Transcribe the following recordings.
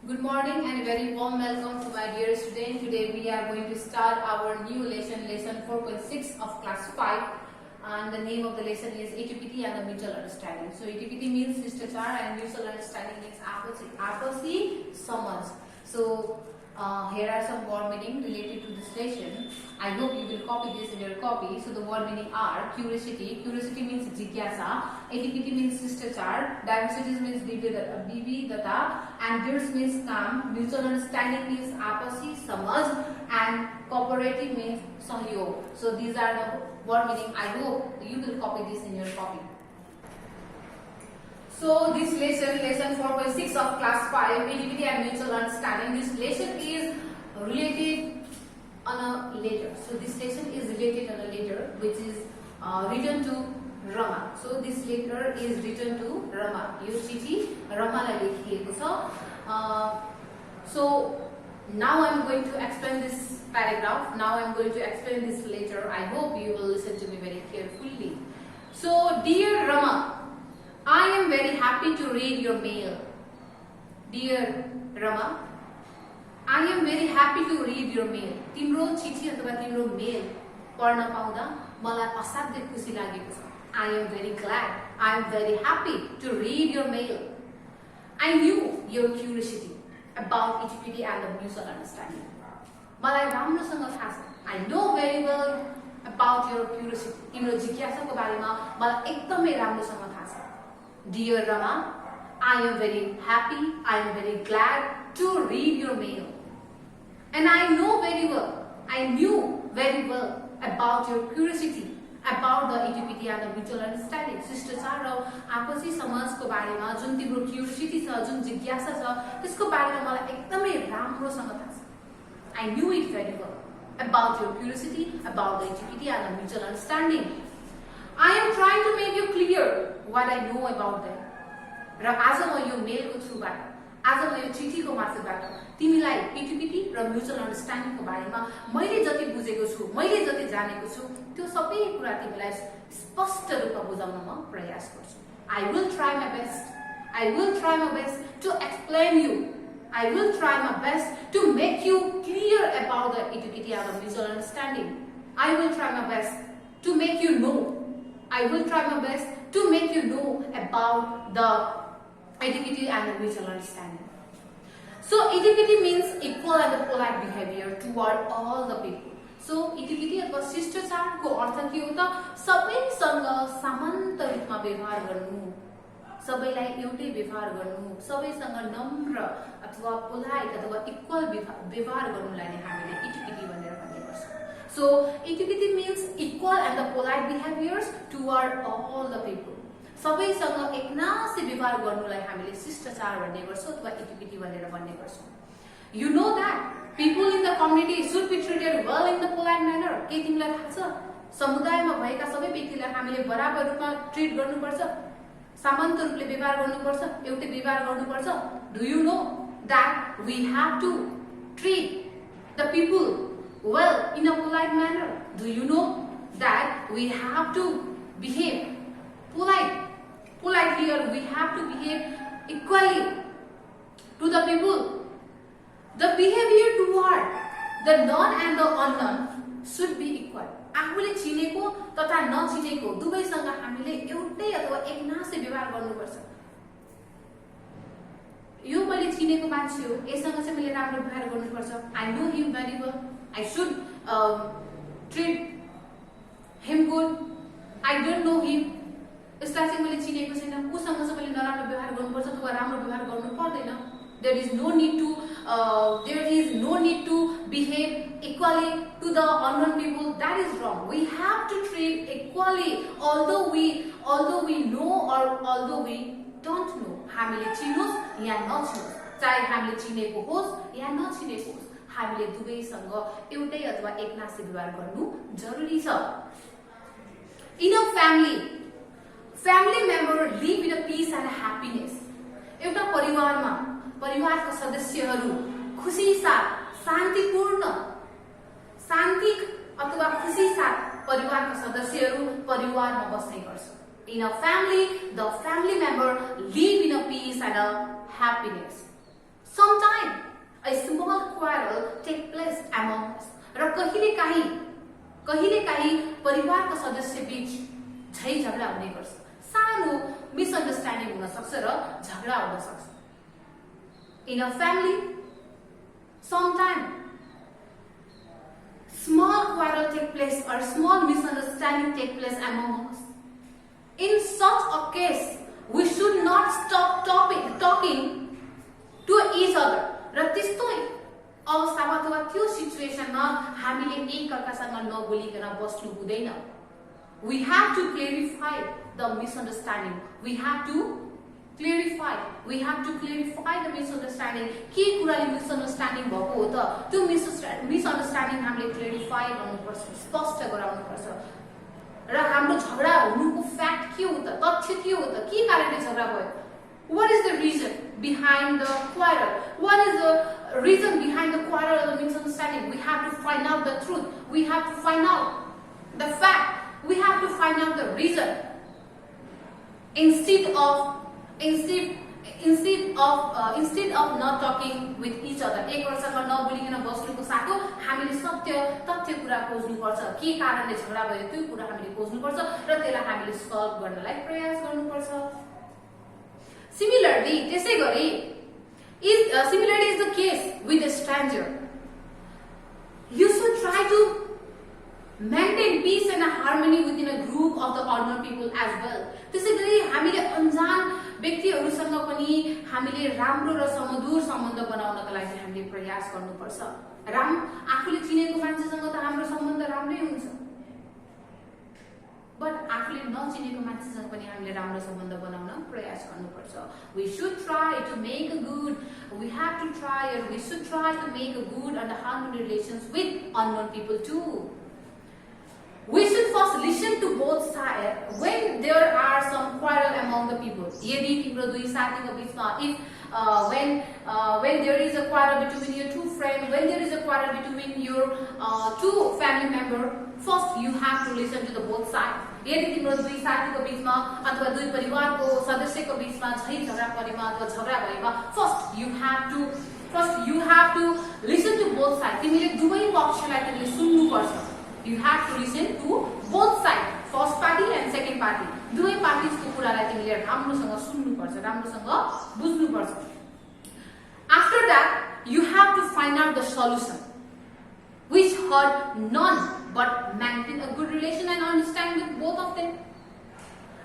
Good morning and a very warm welcome to my dear student. Today we are going to start our new lesson 4.6 of class 5, and the name of the lesson is ATPT and the mutual understanding. So ATPT means Shishtachar and mutual understanding means आपसी समझ. So here are some word meaning related to this lesson. I hope you will copy this in your copy. So the word meaning are curiosity. Curiosity means jigyasa. ATPT means Shishtachar. Diversity means vividata. And this means calm. Mutual understanding means आपसी समझ. And cooperative means सहयोग. So these are the word meaning. I hope you will copy this in your copy. So this lesson 4.6 of class 5, ATPT and mutual understanding. This lesson is related on a letter. So this lesson is related on a letter which is written to Rama. So this letter is written to Rama. यो चिठी रमालाई लेखिएको छ. So now I am going to explain this paragraph. Now I am going to explain this letter. I hope you will listen to me very carefully. So dear Rama, I am very happy to read your mail. Dear Rama, I am very happy to read your mail. तिम्रो चिठी अथवा तिम्रो मेल पढ्न पाउँदा मलाई असाध्यै खुसी लागेको छ. I am very glad. I am very happy to read your mail. I knew your curiosity about ATPT and the mutual understanding. मलाई राम्रोसँग थाहा छ. I know very well about your curiosity. तिम्रो जिज्ञासाको बारेमा मलाई एकदमै राम्रोसँग थाहा छ. Dear Rama, I am very happy, I am very glad to read your mail. And I know very well, I knew very well about your curiosity about the ATPT and the mutual understanding. शिष्टाचार र आपसी समाजको बारेमा जुन तिम्रो curiosity छ, जुन जिज्ञासा छ, त्यसको बारेमा मलाई एकदमै राम्रोसँग थाहा छ. I knew it very well about your curiosity about the ATPT and the mutual understanding. I am trying to make you clear what I know about them. र आज म यो मेलको थ्रुबाट, आज म यो चिठीको मार्फतबाट तिमीलाई ATPT र म्युचुअल अन्डरस्ट्यान्डिङको बारेमा मैले जति बुझेको छु, मैले जति जानेको छु, त्यो सबै कुरा तिमीलाई स्पष्ट रूपमा बुझाउन म प्रयास गर्छु. I will try my best. I will try my best to explain you. I will try my best to make you clear about the ATPT and the mutual understanding. I will try my best to make you know. I will try my best to make you know about the ATPT and the mutual understanding. So ATPT means equal and polite behavior toward all the people. So ATPT अथवा शिष्टाचारको अर्थ के हो त? सबैसँग समान्त रूपमा व्यवहार गर्नु, सबैलाई एउटै व्यवहार गर्नु, सबैसँग नम्र अथवा पोलाइट अथवा इक्वल व्यवहार गर्नुलाई नै हामीले ATPT भनेर भन्ने गर्छौं. So ATPT means equal and the polite behaviors toward all the people. सबैसँग एकनासी व्यवहार गर्नुलाई हामीले शिष्टाचार भन्ने गर्छौं अथवा ATPT भनेर भन्ने गर्छौं. You know that people in the community should be treated well in the polite manner. के तिमीलाई थाहा छ? समुदायमा भएका सबै व्यक्तिलाई हामीले बराबर रूपमा ट्रिट गर्नुपर्छ, समान्त रूपले व्यवहार गर्नुपर्छ, एउटै व्यवहार गर्नुपर्छ. Do you know that we have to treat the people well in a polite manner? Do you know that we have to behave politely, or we have to behave equally to the people? The behavior toward the known and the unknown should be equal. आफूले चिनेको तथा नचिनेको दुवैसँग हामीले एउटै अथवा एकनासै व्यवहार गर्नुपर्छ. यो मैले चिनेको मान्छे हो, यससँग चाहिँ मैले राम्रो व्यवहार गर्नुपर्छ. I know him very well. I should treat him good. I don't know him. यसलाई चाहिँ मैले चिनेको छैन, उसँग चाहिँ मैले नराम्रो व्यवहार गर्नुपर्छ अथवा राम्रो व्यवहार गर्नु पर्दैन. There is no need to behave equally to the unknown people. That is wrong. We have to treat equally, although we know or although we don't know. हामीले चिनोस् या नचिनोस्, चाहे हामीले चिनेको होस् या नचिनेको होस्, हामीले दुवैसँग एउटै अथवा एकनासी व्यवहार गर्नु जरुरी छ. In a family member live in a peace and happiness. एउटा परिवारका सदस्यहरू खुशी साथ शान्तिपूर्ण शान्ति अथवा खुशी साथ परिवारका सदस्यहरू परिवारमा बस्ने गर्छन्. In a family, the family member live in a peace and a happiness. Sometimes कहिलेकाहीँ परिवारका सदस्य बीच झै झगडा हुने गर्छ, सानो मिसअन्डरस्ट्यान्डिङ हुन सक्छ र झगडा हुन सक्छ। In a family sometimes small quarrel take place or small misunderstanding take place among us. In such a case, we should not stop talking to each other. र त्यस्तो अवस्थामा अथवा त्यो सिचुएसनमा हामीले एकअर्कासँग नबोलिकन बस्नु हुँदैन। We have to clarify the misunderstanding. We have to clarify the misunderstanding. के कुराले मिसअन्डरस्ट्यान्डिङ भएको हो त त्यो मिसअन्डरस्ट्यान्डिङ हामीले क्लियरिफाई गर्नुपर्छ, स्पष्ट गराउनुपर्छ। र हाम्रो झगडा हुनुको फ्याक्ट के हो त, तथ्य के हो त, के कारणले झगडा भयो? What is the reason behind the quarrel? What is the reason behind the quarrel or the misunderstanding? We have to find out the truth. We have to find out the fact. We have to find out the reason. Instead of not talking with each other, एक अर्कासँग नबोलिकन बस्नुको साटो हामीले तथ्य कुरा खोज्नुपर्छ। के कारणले झगडा भयो त्यो कुरा हामीले खोज्नुपर्छ र त्यसलाई हामीले सल्भ गर्नलाई प्रयास गर्नुपर्छ। Similarly, similarly is the case with a stranger. You should try to maintain peace and harmony within a group of the ordinary people as well. त्यसैगरी हामीले अनजान व्यक्तिहरुसँग पनि हामीले राम्रो र समधुर सम्बन्ध बनाउनका लागि हामीले प्रयास गर्नुपर्छ। आफूले चिनेको मान्छेसँग त हाम्रो सम्बन्ध राम्रै हुन्छ, बट आफूले नचिनेको मान्छेसँग पनि हामीले राम्रो सम्बन्ध बनाउन प्रयास गर्नुपर्छ। We should try to make a good and harmonious relations with unknown people too. We should first listen to both sides when there are some quarrel among the people. यदि तिम्रो दुई साथीको बीचमा when there is a quarrel between your two friends, when there is a quarrel between your two family members, first you have to listen to the both sides. यदि तिम्रो दुई साथीको बीचमा अथवा दुई परिवारको सदस्यको बीचमा झै झगडा परेमा अथवा झगडा भएमा first you have to listen to both sides. तिमीले दुवै पक्षलाई तिमीले सुन्नुपर्छ। You have to listen to both sides, first party and second party. दुवै पार्टीको कुरालाई तिमीले राम्रोसँग सुन्नुपर्छ, राम्रोसँग बुझ्नुपर्छ। After that, you have to find out the solution which hurt none but maintain a good relation and understand with both of them.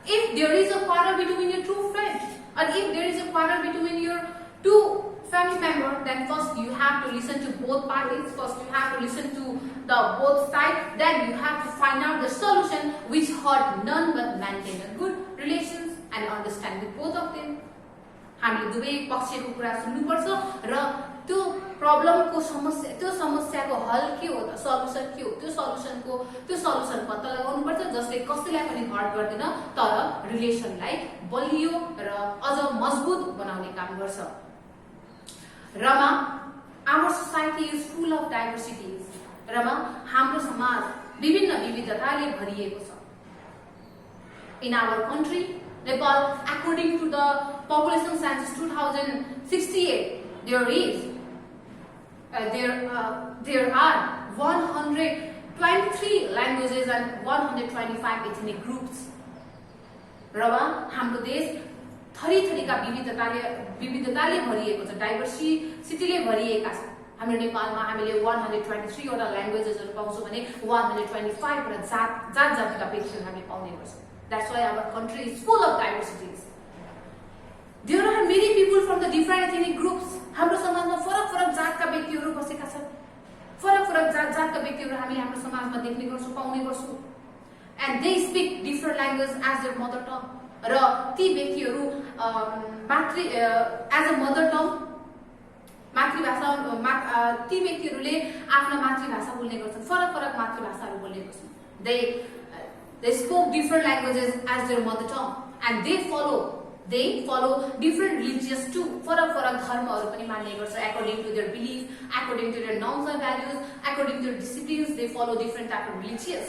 If there is a quarrel between your two friends, or if there is a quarrel between your two family members, then first you have to listen to both parties. First you have to listen to the both sides. Then you have to find out the solution which hurt none but maintain a good relations and understand with both of them. हामीले दुवै पक्षको कुरा सुन्नुपर्छ र त्यो प्रब्लमको समस्याको हल के हो त, सल्युसन के हो, त्यो सल्युसन पत्ता लगाउनुपर्छ जसले कसैलाई पनि हर्ट गर्दैन तर रिलेसनलाई बलियो र अझ मजबुत बनाउने काम गर्छ। Rama, our society is full of diversities. Rama, हाम्रो समाज विभिन्न विविधताले भरिएको छ। In our country, Nepal, according to the population census 2068, there are 123 languages and 125 ethnic groups. Rama, हाम्रो देश थरीथरीका विविधताले भरिएको छ, डाइभर्सिटीले भरिएका छ। हाम्रो नेपालमा हामीले 123 वटा ल्याङ्ग्वेजेसहरु पाउँछौं भने 125 वटा जातका व्यक्तिहरु हामीले पाउने गर्छौं। That's why our country is full of diversities. There are many people from the different ethnic groups. हाम्रो समाजमा फरक जातका व्यक्तिहरु बसेका छन्। फरक जातका व्यक्तिहरु हामीले हाम्रो समाजमा देख्ने गर्छौं, पाउने गर्छौं। And they speak different languages as their mother tongue. र ती व्यक्तिहरु as a mother tongue मातृभाषा ती व्यक्तिहरुले आफ्नो मातृभाषा बोल्ने गर्छन्, फरक मातृभाषाहरु बोल्ने गर्छन्। They spoke different languages as their mother tongue and they follow different religions too. फरक धर्महरु पनि मान्ने गर्छ according to their belief, according to their norms and values, according to their disciplines, they follow different type of religions.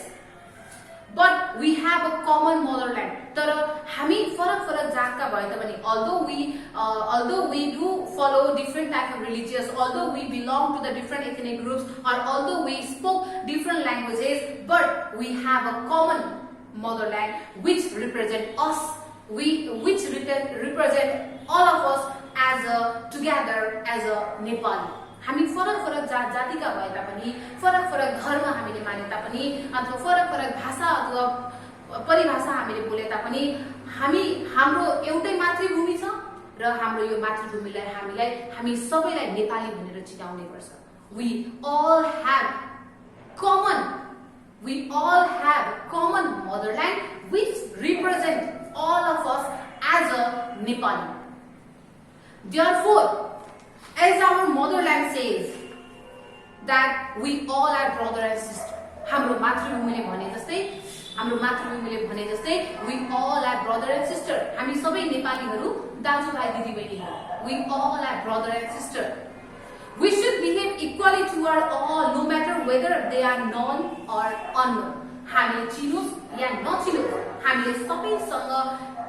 but we have a common motherland. तर हामी फरक जातका भए तापनि although we do follow different type of religions, although we belong to the different ethnic groups, or although we spoke different languages, but we have a common motherland which represent us, which represent all of us as a together as a Nepali. हामी फरक जातिका भए तापनि फरक धर्म हामीले माने तापनि अथवा फरक भाषा अथवा परिभाषा हामीले बोले तापनि हाम्रो एउटै मातृभूमि छ र हाम्रो यो मातृभूमिलाई हामी सबैलाई नेपाली भनेर चिनाउने गर्छ. We all have common motherland which represent all of us as a Nepali. Therefore, as our motherland says that we all are brother and sister. हाम्रो मातृभूमिले भने जस्तै we all are brother and sister. हामी सबै नेपालीहरू दाजुभाइ दिदीबहिनीहरू. We all are brother and sister. We should behave equally toward all, no matter whether they are known or unknown. हामीले चिनोस् या नचिनोस्, हामीले सबैसँग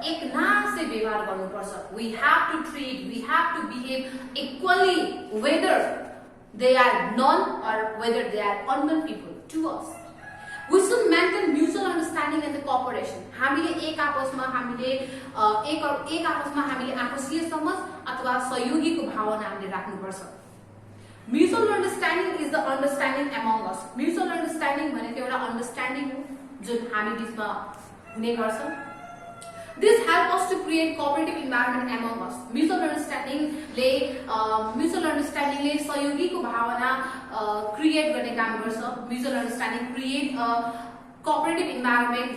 एक नासै व्यवहार गर्नुपर्छ. We have to behave equally whether they are known or whether they are unknown people to us. We should maintain mutual understanding and the cooperation. हामीले एक आपसमा हामीले आपसीय समझ अथवा सहयोगीको भावना हामीले राख्नुपर्छ. Mutual understanding is the understanding among us. Mutual understanding भनेको एउटा understanding हो जुन हामी बीचमा हुने गर्छ. This helps us to create cooperative environment among us. Mutual understanding ले सहयोगीको भावना create गर्ने काम गर्छ. Mutual understanding create a cooperative environment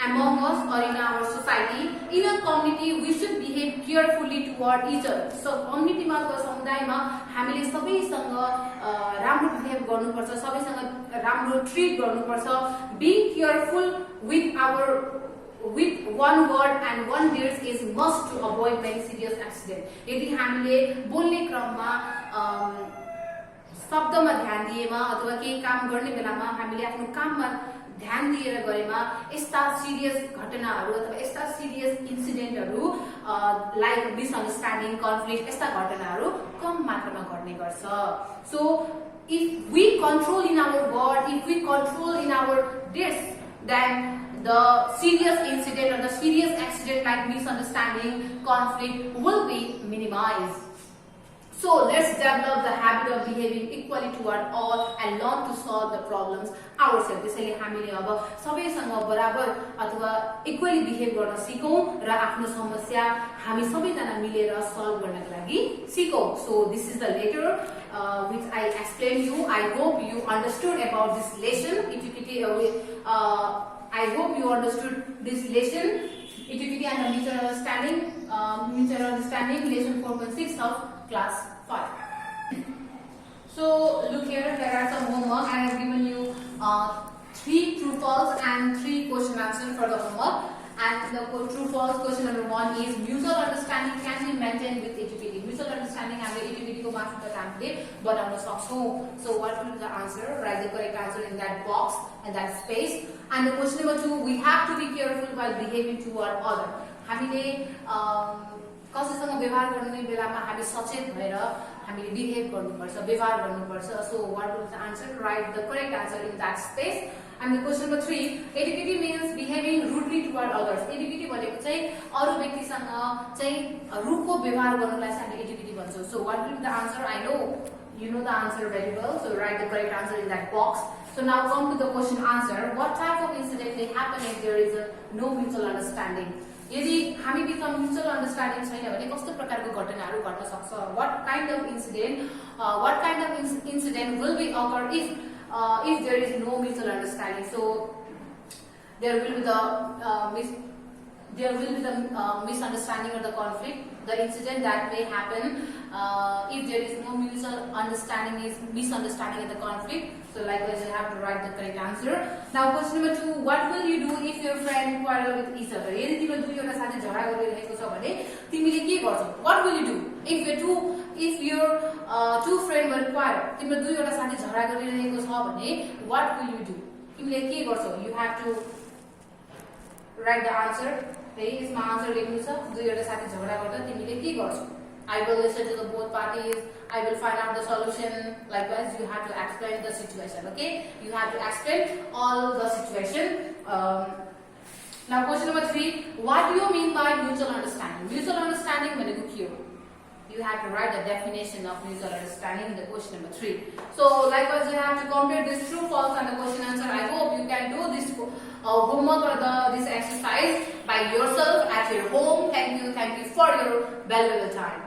among us or in our society. In a community, we should behave carefully toward each other. So community मा अथवा समुदायमा हामीले सबैसँग राम्रो behave गर्नुपर्छ, सबैसँग राम्रो treat गर्नुपर्छ. Being careful with one word and one deed is must to avoid many serious accidents. यदि हामीले बोल्ने क्रममा शब्दमा ध्यान दिएमा अथवा केही काम गर्ने बेलामा हामीले आफ्नो काममा ध्यान दिएर गरेमा यस्ता सिरियस घटनाहरू अथवा यस्ता सिरियस इन्सिडेन्टहरू लाइक मिसअन्डरस्ट्यान्डिङ, कन्फ्लिक्ट यस्ता घटनाहरू कम मात्रामा घट्ने गर्छ. So if we control in our word, if we control in our deeds, then the serious incident or the serious accident like misunderstanding, conflict will be minimized. So let's develop the habit of behaving equally toward all and learn to solve the problems ourselves. त्यसैले हामीले अब सबैसँग बराबर अथवा equally behave गर्न सिकौं र आफ्नो समस्या हामी सबैजना मिलेर सल्भ गर्नको लागि सिकौं. So this is the letter which I explained you. I hope you understood about this lesson. I hope you understood this lesson, Etiquette and the Mutual Understanding, lesson 4.6 of class 5. So look here, there are some homework. I have given you 3 true false and 3 question answers for the homework. And the true false question number 1 is mutual understanding can be maintained with etiquette. Mutual understanding and etiquette को मार्फत हामीले बनाउन सक्छौं. So what will be the answer? Write the correct answer in that box and that space. And the question number 2, we have to be careful while behaving toward other. हामीले कसैसँग व्यवहार गर्ने बेलामा हामी सचेत भएर हामीले बिहेभ गर्नुपर्छ, व्यवहार गर्नुपर्छ. So what will be the answer? Write the correct answer in that space. And the question number 3, etiquette means behaving rudely toward others. Etiquette भनेको चाहिँ अरु व्यक्तिसँग चाहिँ रुखको व्यवहार गर्नुलाई चाहिँ हामी etiquette भन्छौं. So what will be the answer? I know you know the answer very well. So write the correct answer in that box. So now come to the question answer. What type of incident may happen if there is no mutual understanding? यदि हामी बिचमा mutual understanding छैन भने कस्तो प्रकारको घटनाहरू घट्न सक्छ? What kind of incident will be occur if there is no mutual understanding? So there will be the misunderstanding or the conflict, the incident that may happen if there is no mutual understanding is misunderstanding and the conflict. So likewise you have to write the correct answer. Now question number 2, what will you do if your friend quarrel with each other? यदि तिम्रो दुईजना साथी झगडा गरिरहेको छ भने तिमीले के गर्छौ? What will you do if your two friend were quarrel? तिम्रो दुईजना साथी झगडा गरिरहेको छ भने what will you do? तिमीले के गर्छौ? You have to right the answer. है यसमा आन्सर लेख्नु छ। दुईवटा साथी झगडा गर्दा तिमीले के गर्छौ? I will listen to the both parties. I will find out the solution. Likewise, you have to explain the situation. Okay, you have to explain all the situation. Now, question number 3. What do you mean by mutual understanding? Mutual understanding भनेको के हो? You have to write the definition of mutual understanding in the question number 3. So, likewise, you have to complete this true, false, and the question answer. I hope you can do this homework or this exercise by yourself at your home. Thank you for your valuable time.